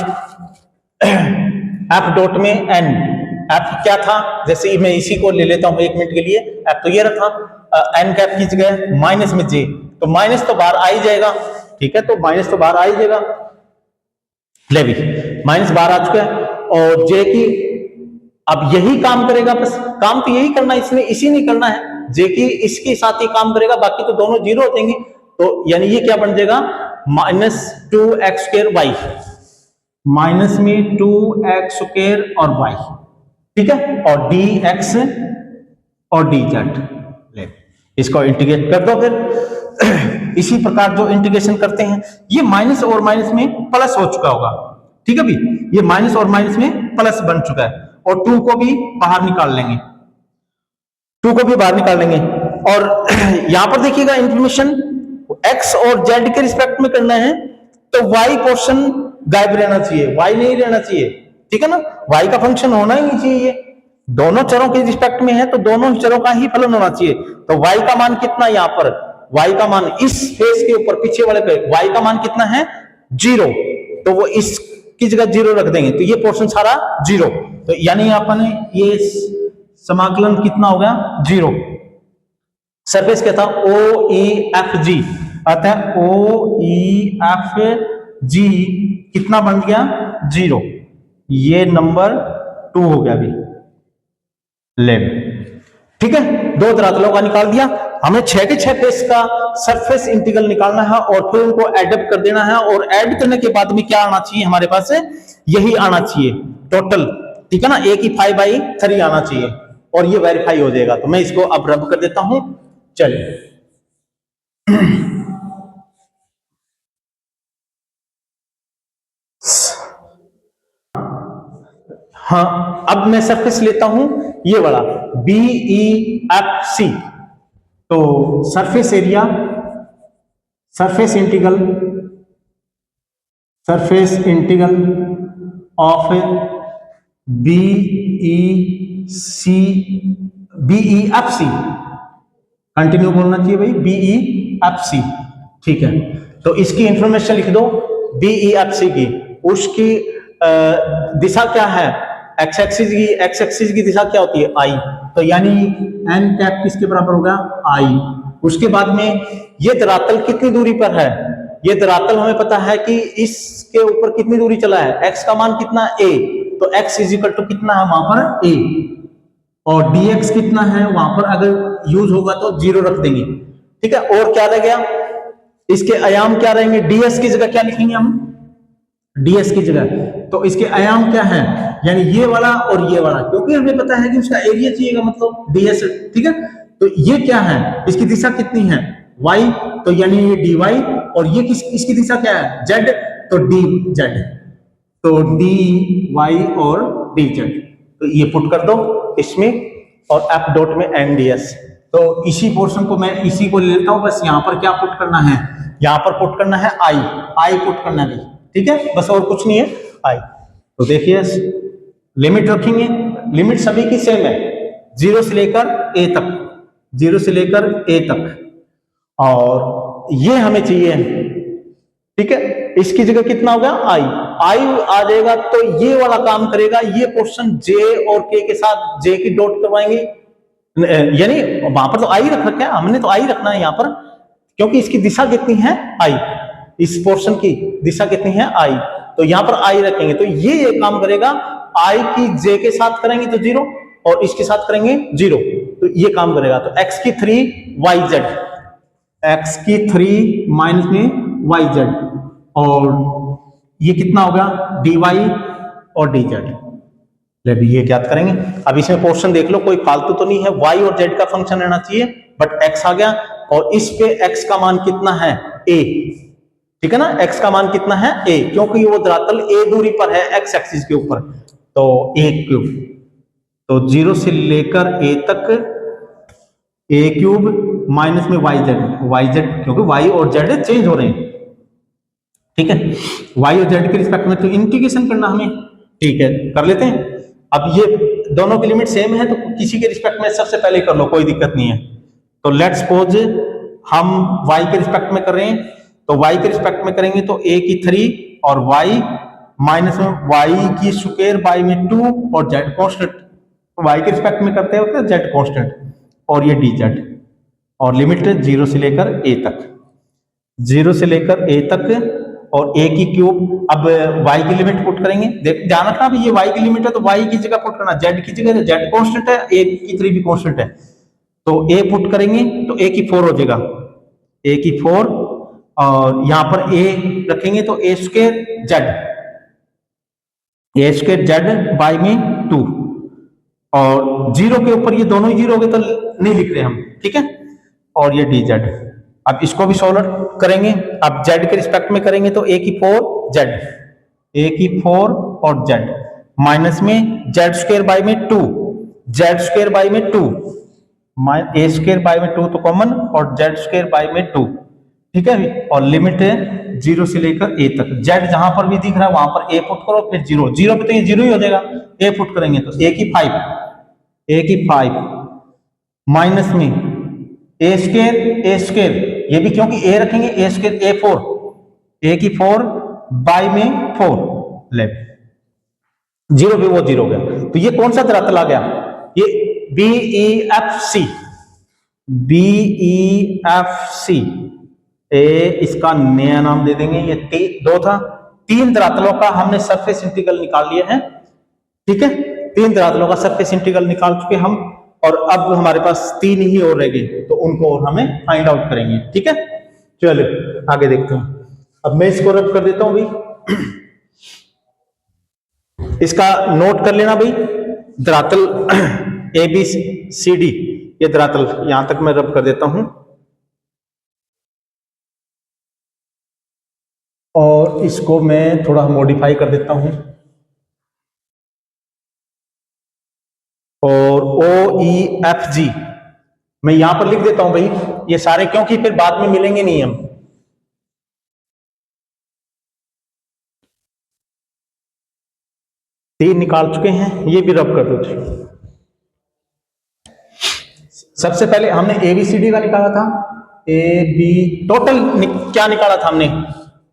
S1: एफ डॉट में एन, एफ क्या था, जैसे मैं इसी को ले लेता हूं 1 मिनट के लिए, एफ तो ये रखा, एन कैप खींच गए माइनस में जे, तो माइनस तो बाहर आ ही जाएगा। ठीक है, तो माइनस तो बाहर आ ही जाएगा, ले भी माइनस बाहर आ चुका है। और जे की अब यही काम करेगा, बस काम तो यही करना है, इसमें इसी नहीं करना है, जे की इसके साथ ही काम करेगा, बाकी तो दोनों जीरो हो जाएंगे। तो यानी ये क्या बन जाएगा, माइनस 2x² y, माइनस में 2x² और y। ठीक है, और dx और dz, ले इसको इंटीग्रेट कर दो फिर। इसी प्रकार जो इंटीग्रेशन करते हैं, ये माइनस और माइनस में प्लस हो चुका होगा। ठीक है भी, ये माइनस और माइनस में प्लस बन चुका है, और 2 को भी बाहर निकाल लेंगे, 2 को भी बाहर निकाल लेंगे। और यहां पर देखिएगा इंफॉर्मेशन x और z के रिस्पेक्ट में करना है, तो y पोर्शन गायब रहना चाहिए, y नहीं रहना चाहिए। ठीक है ना, y का फंक्शन होना ही नहीं चाहिए, दोनों चरों के रिस्पेक्ट में है तो दोनों चरों का ही फलन होना चाहिए। तो y का मान कितना, यहां पर y का मान इस फेस के ऊपर पीछे वाले पे y का मान कितना है, 0, तो वो इसकी जगह 0 रख देंगे, तो ये पोर्शन सारा 0, तो यानी अपन ये समाकलन कितना हो गया, 0। सरफेस क्या था, ओ ई एफ जी, अतः ओ ई एफ जी कितना बन गया, 0, ये नंबर 2 हो गया अभी, ले। ठीक है, 2 धरातलों का निकाल दिया, हमें 6 के 6 फेस का सरफेस इंटीग्रल निकालना है और फिर उनको एडअप कर देना है, और ऐड करने के बाद में क्या आना चाहिए हमारे पास, यही आना चाहिए टोटल। ठीक है ना, a की 5/3 आना चाहिए, और ये वेरीफाई हो जाएगा। तो मैं इसको अब रब कर देता हूं, चलिए। हाँ, अब मैं सरफेस लेता हूं ये वाला BEFC, तो surface area, surface integral of BEFC, continue बोलना चाहिए भाई, BEFC। ठीक है, तो इसकी इंफॉर्मेशन लिख दो BEFC की, उसकी दिशा क्या है, एक्स एक्सिस की दिशा क्या होती है, आई, तो यानी एन कैप किसके बराबर होगा, आई। उसके बाद में ये धरातल कितनी दूरी पर है, ये धरातल हमें पता है कि इसके ऊपर कितनी दूरी चला है, एक्स का मान कितना, a, तो x इजिकल टू कितना है वहां पर a, और dx कितना है वहां पर, अगर यूज होगा तो 0 रख देंगे। ठीक है, और क्या रह गया, इसके आयाम क्या रहेंगे, ds की जगह क्या लिखेंगे हम, ds की जगह, तो इसके आयाम क्या है, यानी ये वाला और ये वाला, क्योंकि हमें पता है कि उसका एरिया चाहिएगा, मतलब ds। ठीक है, तो ये क्या है, इसकी दिशा कितनी है, y, तो यानी ये dy, और ये इसकी दिशा क्या है, z, तो dz, तो dy और dz, तो ये पुट कर दो इसमें, और f डॉट में nds। तो इसी पोर्शन को मैं इसी को ले लेता हूं, बस यहां पर क्या पुट करना है, यहां पर पुट करना है i पुट करना है। ठीक है, बस और कुछ नहीं है, i। तो देखिए लिमिट रखेंगे, लिमिट सभी की सेम है, 0 से लेकर a तक, 0 से लेकर a तक, और ये हमें चाहिए। ठीक है, इसकी जगह कितना हो गया, आई आ जाएगा, तो ये वाला काम करेगा, ये पोर्शन j और k के साथ j की डॉट करवाएंगे, यानी वहां पर तो आई रख रखा है, हमने तो आई रखना है यहां पर, क्योंकि इसकी दिशा कितनी है, आई, इस पोर्शन की दिशा कितनी है, आई, तो यहां पर आई रखेंगे, तो ये काम करेगा, आई की j के साथ करेंगे तो 0, और इसके साथ करेंगे 0, तो ये काम करेगा। तो x की 3 yz, x की 3 माइनस में yz, और ये कितना होगा, dy और dz। ले भी ये ज्ञात करेंगे। अब इसमें पोर्शन देख लो, कोई फालतू तो नहीं है, y और z का फंक्शन रहना चाहिए, बट x आ गया, और इस पे x का मान कितना है, a। ठीक है ना। x का मान कितना है a, क्योंकि वो धरातल a दूरी पर है x एक्सिस के ऊपर, तो a क्यूब, तो 0 से लेकर a तक a क्यूब माइनस में yz, क्योंकि y और z चेंज हो रहे हैं, ठीक है, y और z के रिस्पेक्ट में तो इंटीग्रेशन करना हमें, ठीक है, कर लेते हैं। अब ये दोनों की लिमिट सेम है तो किसी के रिस्पेक्ट में सबसे पहले कर लो, कोई दिक्कत नहीं है। तो लेट्स सपोज हम y के रिस्पेक्ट में कर रहे हैं, तो y के रिस्पेक्ट में करेंगे तो a की 3 और y माइनस में y की स्क्वायर बाय में 2 और z कांस्टेंट, y के रिस्पेक्ट में करते हो तो z कांस्टेंट और ये dz, और लिमिट 0 से लेकर a तक, 0 से लेकर a तक और a की क्यूब। अब y की लिमिट पुट करेंगे, देख ध्यान रखना ये y की लिमिट है तो y की जगह पुट करना, z की जगह z कांस्टेंट है, a की 3 भी कांस्टेंट है, तो a पुट करेंगे तो a की 4 हो जाएगा, a की 4 और यहां पर a रखेंगे तो a स्क्वायर z बाय में 2 और 0 के ऊपर ये दोनों ही 0 हो गए तो नहीं लिख रहे हम, ठीक है, और ये dz। अब इसको भी सॉल्व करेंगे, अब z के रिस्पेक्ट में करेंगे तो a की 4 z, a की 4 और z माइनस में z स्क्वायर बाय में 2, z स्क्वायर बाय में 2, a स्क्वायर बाय में 2 तो कॉमन और z स्क्वायर बाय में 2, ठीक है, और लिमिट है 0 से लेकर a तक, z जहां पर भी दिख रहा है वहां पर a पुट करो, फिर 0 पे तो ये 0 ही हो जाएगा, a पुट करेंगे तो a की 5 माइनस में a स्क्वायर, ये भी क्योंकि a रखेंगे a स्क्वायर a की 4 बाय में 4 ले 0 पे वो 0 हो गया, तो ये कौन सा धरातल आ गया, ये BEFC, इसका नया नाम दे देंगे, ये 2 था, 3 धरातलों का हमने सरफेस इंटीग्रल निकाल लिया है, ठीक है, 3 धरातलों का सरफेस इंटीग्रल निकाल चुके हम, और अब हमारे पास 3 ही और रह गए तो उनको और हमें फाइंड आउट करेंगे, ठीक है। चलिए आगे देखते हैं, अब मैं इसको रब कर देता हूं भाई, इसका नोट कर लेना भाई, धरातल ABCD, ये धरातल यहां तक मैं रब कर देता हूं, और इसको मैं थोड़ा मॉडिफाई कर देता हूं, और OEFG मैं यहां पर लिख देता हूं भाई ये सारे, क्योंकि फिर बाद में मिलेंगे नहीं हम। तीन निकाल चुके हैं, ये भी रब कर दो। सबसे पहले हमने ABCD का निकाला था, टोटल क्या निकाला था हमने,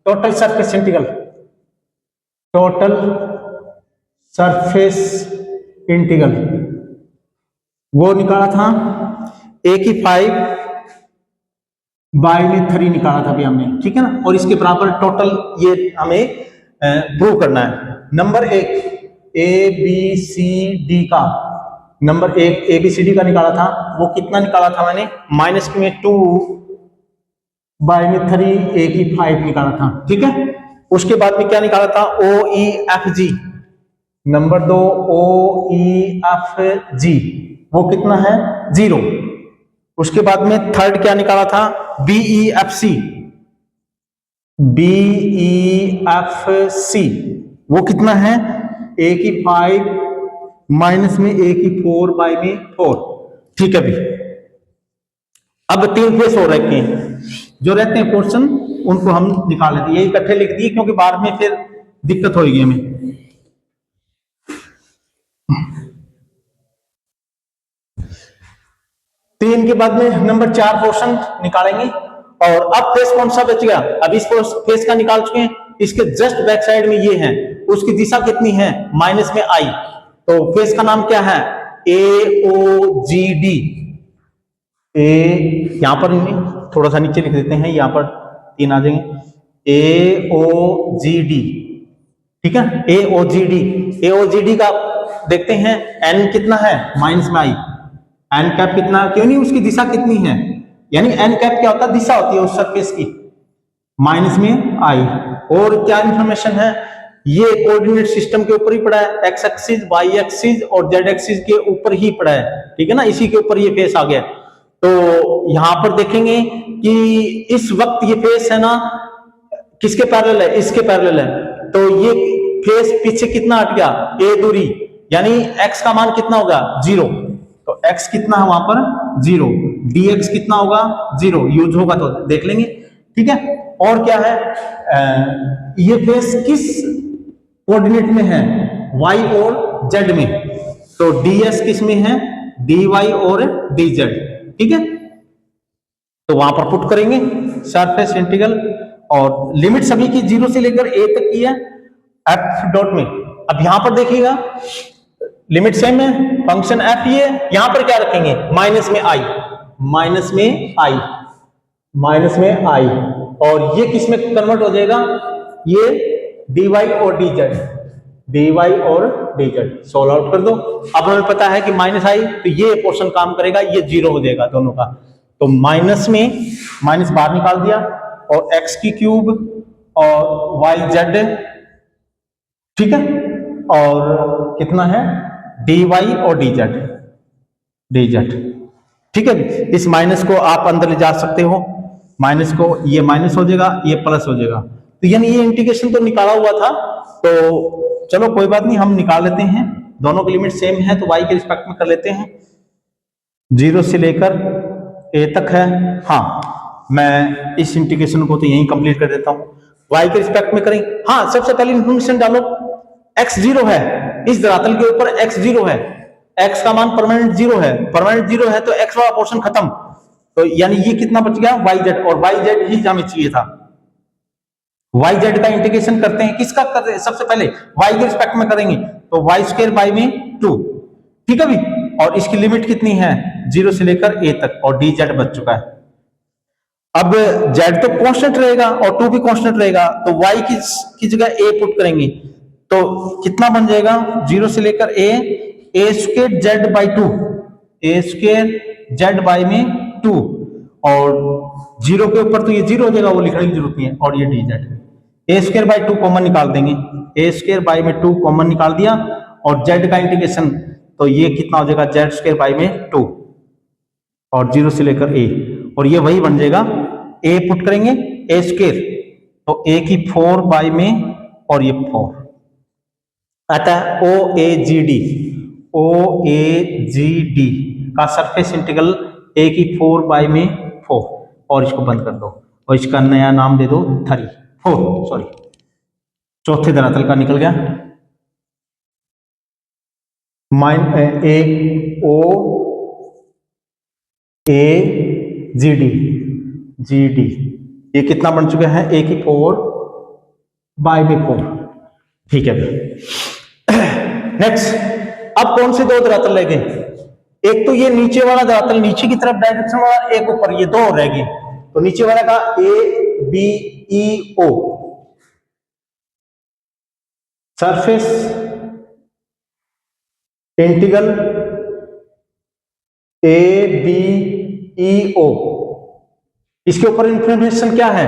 S1: total surface integral, total surface integral वो निकाला था, a की 5 बाय में 3 निकाला था अभी हमने, ठीक है ना, और इसके बराबर टोटल ये हमें प्रूव करना है। नंबर 1 ABCD का, नंबर 1 ABCD का निकाला था, वो कितना निकाला था मैंने, माइनस में 2 बाय में 3, a की 5 निकाला था, ठीक है। उसके बाद में क्या निकाला था, OEFG, नंबर 2 OEFG वो कितना है 0। उसके बाद में थर्ड क्या निकाला था, BEFC वो कितना है, a की 5 माइनस में a की 4 बाय में 4, ठीक है भी। अब 3 फेस हो रखे हैं, जो रहते हैं पोर्शन उनको हम निकाल लेते हैं, ये इकट्ठे लिख दिए क्योंकि बाद में फिर दिक्कत होगी हमें। तीन के बाद में नंबर 4 पोर्शन निकालेंगे, और अब फेस कौन सा बच गया, अब इस फेस का निकाल चुके हैं, इसके जस्ट बैक साइड में ये है, उसकी दिशा कितनी है, माइनस में I, तो फेस का नाम क्या है, AOGD। यहां पर थोड़ा सा नीचे लिख देते हैं, यहां पर 3 आ जाएंगे, AOGD, ठीक है, AOGD का देखते हैं, n कितना है, माइनस में I, n कैप कितना, क्यों नहीं, उसकी दिशा कितनी है, यानी n कैप क्या होता है, दिशा होती है उस सरफेस की, माइनस में I। और क्या इंफॉर्मेशन है, ये कोऑर्डिनेट सिस्टम के ऊपर ही पड़ा है, x एक्सिस, y एक्सिस और z एक्सिस के ऊपर ही पड़ा है, ठीक है ना, इसी के ऊपर ये फेस आ गया। तो यहां पर देखेंगे कि इस वक्त ये फेस है ना किसके पैरेलल है, इसके पैरेलल है, तो ये फेस पीछे कितना हट गया, ए दूरी, यानी x का मान कितना होगा 0, तो x कितना है वहां पर 0, dx कितना होगा 0, यूज होगा तो देख लेंगे, ठीक है। और क्या है, ये फेस किस कोऑर्डिनेट में है, y और z में, तो ds किस में है, dy और dz, ठीक है। तो वहां पर पुट करेंगे सरफेस इंटीग्रल, और लिमिट सभी की 0 से लेकर a तक की है f डॉट में। अब यहां पर देखिएगा लिमिट सेम है, फंक्शन f ये, यहां पर क्या रखेंगे, माइनस में i, माइनस में i, माइनस में i, और ये किस में कन्वर्ट हो जाएगा, ये dy और dz, dy और dz, सोल्व आउट कर दो। अब हमें पता है कि माइनस आई, तो ये पोर्शन काम करेगा, ये 0 हो जाएगा दोनों का, तो माइनस में माइनस बाहर निकाल दिया, और x की क्यूब और y z, ठीक है, और कितना है dy और dz, ठीक है। इस माइनस को आप अंदर ले जा सकते हो, माइनस को, ये माइनस हो जाएगा, ये प्लस हो जाएगा, तो यानी ये इंटीग्रेशन तो निकाला हुआ था, तो चलो कोई बात नहीं, हम निकाल लेते हैं, दोनों की लिमिट सेम है, तो y के रिस्पेक्ट में कर लेते हैं, 0 से लेकर a तक है। हाँ, मैं इस इंटीग्रेशन को तो यहीं कंप्लीट कर देता हूं, y के रिस्पेक्ट में करें। हाँ, सबसे पहले इंफॉर्मेशन डालो, x 0 है, इस धरातल के ऊपर x 0 है, x का मान परमानेंट 0 है, परमानेंट 0 है तो x वाला पोर्शन खत्म, तो यानी ये कितना बच गया yz, और yz ही हमें चाहिए था। yz का इंटीग्रेशन करते हैं, किसका करते हैं, सबसे पहले y के रिस्पेक्ट में करेंगे, तो y स्क्वायर बाई में 2, ठीक है भी, और इसकी लिमिट कितनी है 0 से लेकर a तक, और dz बच चुका है। अब z तो कांस्टेंट रहेगा और 2 भी कांस्टेंट रहेगा, तो y की जगह a पुट करेंगे, तो कितना बन जाएगा 0 से लेकर a square z by 2, a square z by में 2, और 0 के ऊपर तो ये 0 हो जाएगा, वो लिखने की जरूरत नहीं है, और ये dz, a square by 2 common निकाल देंगे, a स्क्वायर बाई में 2 कॉमन निकाल दिया, और z का इंटीग्रेशन, तो ये कितना हो जाएगा z स्क्वायर बाई में 2, और 0 से लेकर a, और ये वही बन जाएगा, a पुट करेंगे a स्क्वायर, तो a की 4 बाई में, और ये 4 आता है OAGD का सरफेस इंटीग्रल a की 4 बाई में 4, और इसको बंद कर दो, और इसका नया नाम दे दो 4 सॉरी, चौथे धरातल का निकल गया, GD, ये कितना बन चुका है a की 4 बाई में 4, ठीक है। नेक्स्ट, अब कौन से दो धरातल रह गए, एक तो ये नीचे वाला धरातल, नीचे की तरफ डायरेक्शन वाला, एक ऊपर, ये दो रह गए, तो नीचे वाला का ABEO, सरफेस इंटीग्रल ABEO, इसके ऊपर इंफॉर्मेशन क्या है,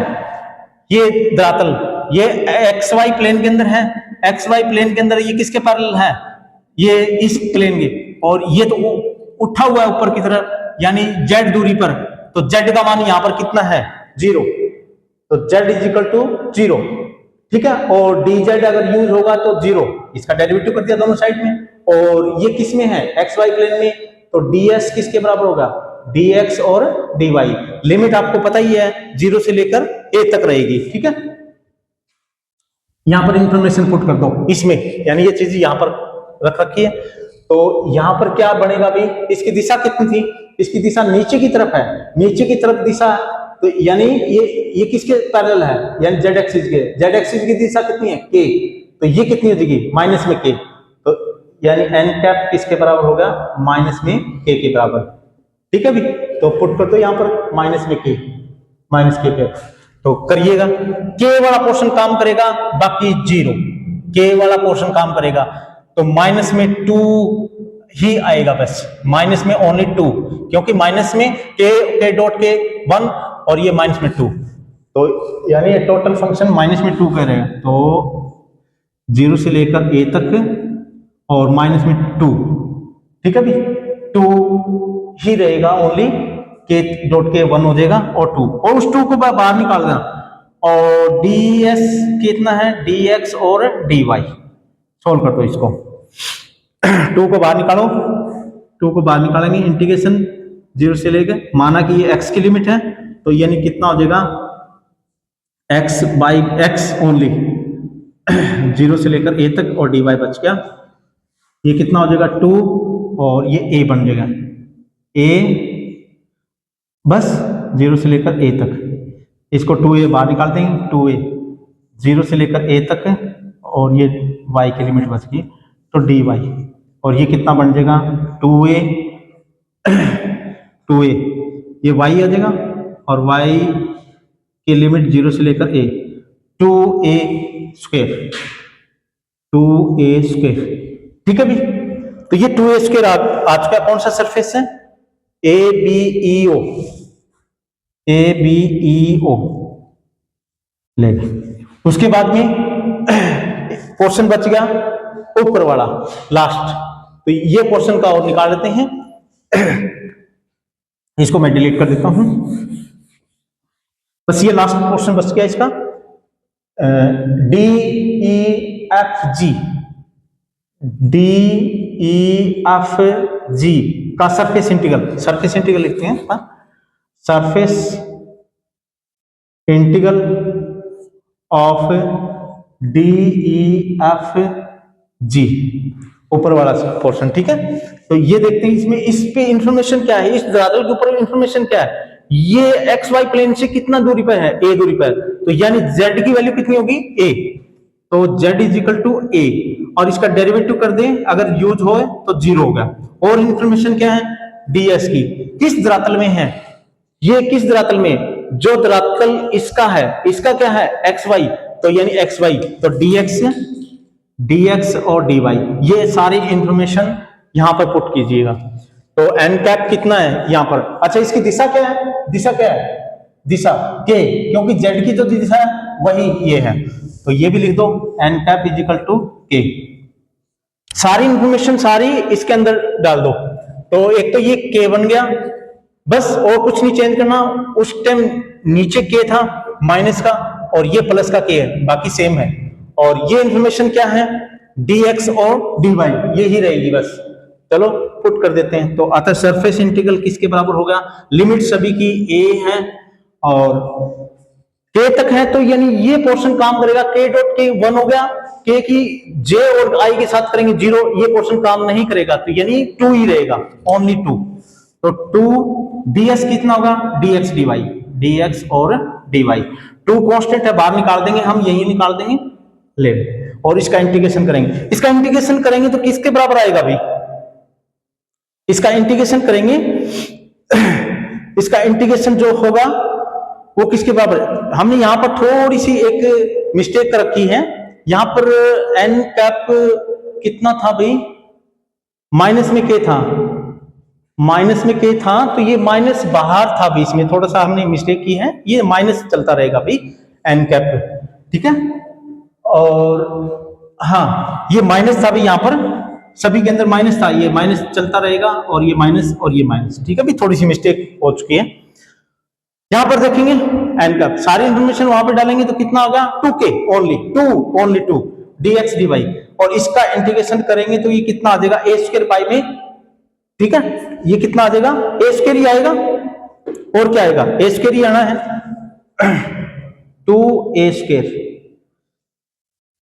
S1: ये धरातल ये XY प्लेन के अंदर है, XY प्लेन के अंदर ये किसके पैरेलल है, ये इस प्लेन के, और ये तो उठा हुआ है ऊपर की तरफ, यानी Z दूरी पर, तो Z का मान यहां पर कितना है 0, तो Z इज इक्वल टू 0, ठीक है, और dz अगर यूज होगा तो 0, इसका डेरिवेटिव कर दिया दोनों साइड में, और ये किस में है XY प्लेन में, तो ds किसके बराबर होगा, dx और dy, लिमिट आपको पता ही है 0 से लेकर a तक रहेगी, ठीक है। यहां पर इंफॉर्मेशन पुट कर दो इसमें, यानी ये चीज यहां पर रख रखी है, तो यहां पर क्या बनेगा भी, इसकी दिशा कितनी थी, इसकी दिशा नीचे की तरफ है, नीचे की तरफ दिशा, तो यानी ये किसके पैरेलल है, यानी z एक्सिस के, z एक्सिस की दिशा कितनी है k, तो ये कितनी हो जाएगी माइनस में k, तो यानी n कैप किसके बराबर होगा, माइनस में k के बराबर, ठीक है भी, तो पुट कर दो यहां पर माइनस में k, माइनस k कैप, तो करिएगा, k वाला पोर्शन काम करेगा, बाकी 0, k वाला पोर्शन काम करेगा, तो माइनस में 2 ही आएगा बस, माइनस में ओनली 2, क्योंकि माइनस में k डॉट के 1 और ये माइनस में 2, तो यानी ये टोटल फंक्शन माइनस में 2 करेगा, तो 0 से लेकर a तक और माइनस में 2, ठीक है भी, 2 ही रहेगा ओनली, k डॉट के 1 हो जाएगा और 2, और उस 2 को बाहर निकाल देना, और ds कितना है, dx और dy। सोल्व कर दो इसको। 2 को बाहर निकालो, 2 को बाहर निकालेंगे, इंटीग्रेशन 0 से लेकर, माना कि ये x की लिमिट है तो यानी कितना हो जाएगा x बाई x ओनली 0 से लेकर a तक, और dy बच गया, ये कितना हो जाएगा 2 और ये a बन जाएगा a, बस 0 से लेकर a तक, इसको 2a बाहर निकाल देंगे, 2a 0 से लेकर a तक, और ये y की लिमिट बच गई तो dy, और ये कितना बन जाएगा 2a 2a, ये y आ जाएगा, और y की लिमिट 0 से लेकर a, 2a square 2a square. ठीक है भी, तो ये 2a स्क्वायर आज का कौन सा सरफेस है, ABEO ले। उसके बाद में पोर्शन बच गया ऊपर वाला लास्ट, तो ये पोर्शन का और निकाल लेते हैं। इसको मैं डिलीट कर देता हूं, बस ये लास्ट पोर्शन बच गया इसका, DEFG का सरफेस इंटीग्रल लिखते हैं, सरफेस इंटीग्रल ऑफ DEFG ऊपर वाला पोर्शन। ठीक है, तो ये देखते हैं इसमें, इस पे इंफॉर्मेशन क्या है, इस धरातल के ऊपर इंफॉर्मेशन क्या है, ये एक्स वाई प्लेन से कितना दूरी पर है, a दूरी पर, तो यानी z की वैल्यू कितनी होगी a, तो z is equal to a, और इसका डेरिवेटिव कर दें अगर यूज हो तो 0 होगा। और इंफॉर्मेशन क्या है ds की, किस धरातल में है, ये किस धरातल में, जो धरातल इसका है, इसका क्या है xy, तो यानी xy, तो dx और dy, ये सारी इंफॉर्मेशन यहां पर पुट कीजिएगा। तो n कैप कितना है यहां पर, अच्छा इसकी दिशा क्या है, दिशा k, क्योंकि z की जो दिशा है वही ये है, तो ये भी लिख दो n cap is equal to k। सारी इंफॉर्मेशन सारी इसके अंदर डाल दो, तो एक तो ये k बन गया, बस और कुछ नहीं चेंज करना, उस टाइम नीचे k था माइनस का और ये प्लस का k है, बाकी सेम है। और ये इंफॉर्मेशन क्या है dx और dy, ये ही रहेगी बस। चलो पुट कर देते हैं, तो अतः सरफेस इंटीग्रल किसके बराबर होगा, लिमिट सभी की a है और k तक है, तो यानी ये पोर्शन काम करेगा, k डॉट k 1 हो गया, k की j और i के साथ करेंगे 0, ये पोर्शन काम नहीं करेगा, तो यानी 2 ही रहेगा, ओनली 2, तो 2 ds कितना होगा dx और dy, 2 कांस्टेंट है बाहर निकाल देंगे हम, यही निकाल देंगे ले, और इसका इंटीग्रेशन करेंगे, इसका इंटीग्रेशन करेंगे तो किसके बराबर आएगा भाई, इसका इंटीग्रेशन करेंगे, इसका इंटीग्रेशन जो होगा वो किसके बराबर, हमने यहां पर थोड़ी सी एक मिस्टेक कर रखी है, यहां पर n कैप कितना था भाई, माइनस में k था, तो ये माइनस बाहर था बीच में, थोड़ा सा हमने मिस्टेक की है, ये माइनस चलता रहेगा भाई n कैप। ठीक है, और हाँ ये माइनस था भाई, यहां पर सभी के अंदर माइनस था, ये माइनस चलता रहेगा, और ये माइनस और ये माइनस। ठीक है, भी थोड़ी सी मिस्टेक हो चुकी है। यहां पर देखेंगे एन का सारी इंफॉर्मेशन वहां पर डालेंगे तो कितना होगा 2k ओनली 2 dx dy, और इसका इंटीग्रेशन करेंगे तो ये कितना आ जाएगा a स्क्वायर पाई में। ठीक है, ये कितना आ जाएगा a स्क्वायर ही आएगा, और क्या आएगा a स्क्वायर ही आना है 2a स्क्वायर,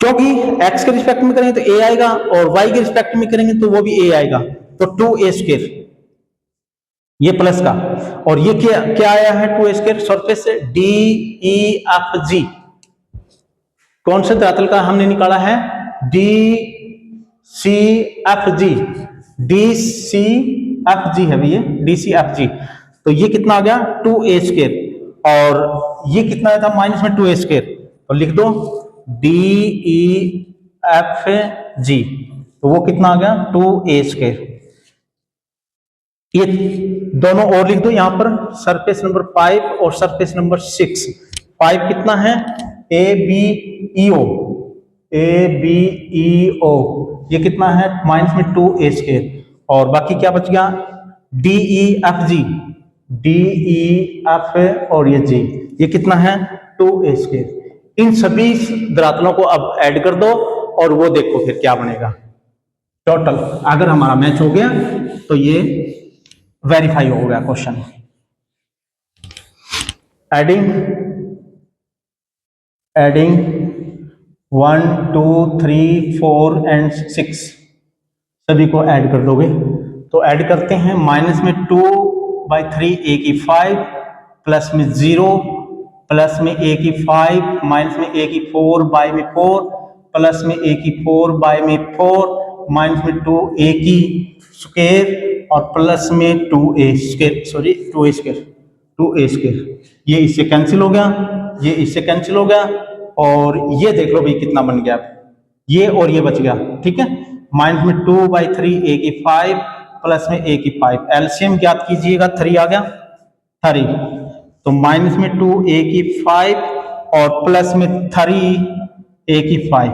S1: क्योंकि x के रिस्पेक्ट में करेंगे तो a आएगा और y के रिस्पेक्ट में करेंगे तो वो भी a आएगा, तो 2a स्क्वायर ये प्लस का, और ये क्या आया है 2a स्क्वायर सरफेस से DEFG, कौन से धरातल का हमने निकाला है DCFG है भैया DCFG, तो ये कितना आ गया 2a स्क्वायर, और ये कितना आया था माइनस में 2a स्क्वायर, तो लिख दो DEFG, तो वो कितना आ गया 2a स्क्वायर। ये दोनों और लिख दो यहां पर, सरफेस नंबर 5 और सरफेस नंबर 6। 5 कितना है ABEO, ये कितना है माइनस में 2a स्क्वायर, और बाकी क्या बच गया DEF और ये G, ये कितना है 2a²। इन सभी धरातलों को अब ऐड कर दो और वो देखो फिर क्या बनेगा टोटल। अगर हमारा मैच हो गया तो ये वेरीफाई हो गया क्वेश्चन। एडिंग 1 2 3 4 एंड 6 सभी को ऐड कर दोगे तो ऐड करते हैं। माइनस में 2/3 a की 5, प्लस में 0, प्लस में a की 5, माइनस में a की 4 बाय में 4, प्लस में a की 4 बाय में 4, माइनस में 2a की स्क्वायर और प्लस में 2a स्क्वायर। ये इससे कैंसिल हो गया, ये इससे कैंसिल हो गया और ये देख लो भाई कितना बन गया, ये और ये बच गया। ठीक है, माइनस में 2/3 a की 5 प्लस में a की 5, एलसीएम ज्ञात कीजिएगा, 3 आ गया 3, तो माइनस में 2a की 5 और प्लस में 3a की 5,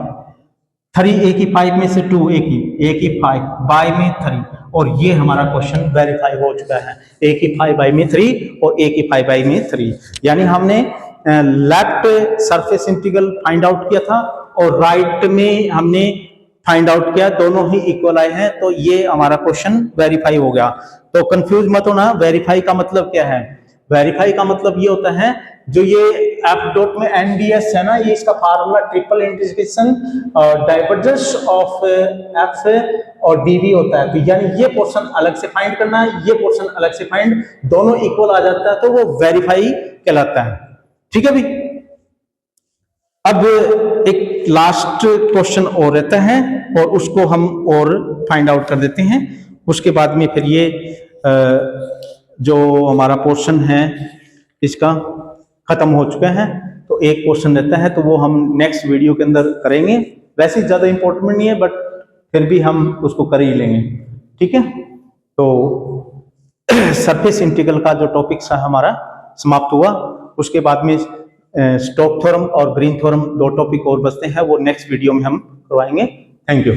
S1: 3a की 5 में से 2a की 5 बाय में 3 और ये हमारा क्वेश्चन वेरीफाई हो चुका है। a की 5 बाय में 3 और a की 5 बाय में 3, यानी हमने left surface integral find out किया था और राइट में हमने फाइंड आउट किया, दोनों ही इक्वल आए हैं, तो ये हमारा क्वेश्चन वेरीफाई हो गया। तो कंफ्यूज मत होना, वेरीफाई का मतलब क्या है। वेरीफाई का मतलब ये होता है जो ये एफ डॉट में एनडीएस है ना, ये इसका formula triple integration divergence of F और डीवी होता है। तो यानी ये पोर्शन अलग से फाइंड करना है, ये पोर्शन अलग से फाइंड, दोनों इक्वल आ जाता है तो वो वेरीफाई कहलाता है। ठीक है भाई, अब एक लास्ट क्वेश्चन और रहता है और उसको हम और फाइंड आउट कर देते हैं। उसके बाद में फिर ये जो हमारा पोर्शन है इसका खत्म हो चुका है, तो एक क्वेश्चन रहता है तो वो हम नेक्स्ट वीडियो के अंदर करेंगे। वैसे ज्यादा इंपॉर्टेंट नहीं है बट फिर भी हम उसको कर ही लेंगे। ठीक है, तो सरफेस इंटीग्रल का जो टॉपिक था हमारा समाप्त हुआ। उसके बाद में स्टोक्स थ्योरम और ग्रीन थ्योरम 2 टॉपिक और बचते हैं, वो नेक्स्ट वीडियो में हम करवाएंगे। Thank you.